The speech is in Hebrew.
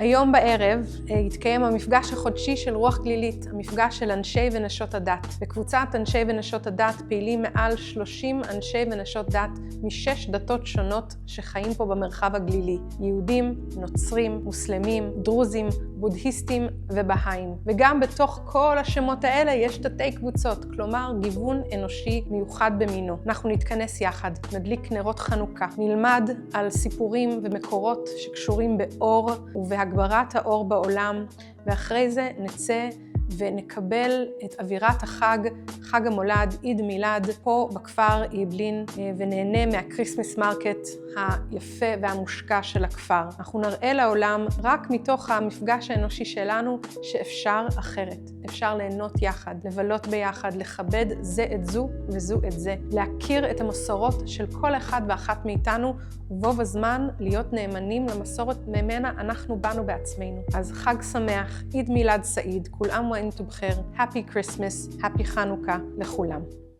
היום בערב יתקיים המפגש החודשי של רוח גלילית, המפגש של אנשי ונשות הדת. בקבוצת אנשי ונשות הדת פעילים מעל 30 אנשי ונשות דת משש דתות שונות שחיים פה במרחב הגלילי. יהודים, נוצרים, מוסלמים, דרוזים, בודהיסטים ובהאים. וגם בתוך כל השמות האלה יש תתי קבוצות, כלומר גיוון אנושי מיוחד במינו. אנחנו נתכנס יחד, נדליק נרות חנוכה, נלמד על סיפורים ומקורות שקשורים באור ובהגברת האור בעולם, ואחרי זה נצא ונקבל את אווירת החג, חג המולד, עיד מילד, פה בכפר איבלין, ונהנה מהקריסמס מרקט היפה והמושקע של הכפר. אנחנו נראה לעולם רק מתוך המפגש האנושי שלנו שאפשר אחרת. אפשר ליהנות יחד, לבלות ביחד, לכבד זה את זו וזו את זה, להכיר את המסורות של כל אחד ואחת מאיתנו, ובו בזמן להיות נאמנים למסורת ממנה אנחנו באנו בעצמנו. אז חג שמח, עיד מילד סעיד, כולם מועין טובחר, Happy Christmas, Happy חנוכה לכולם.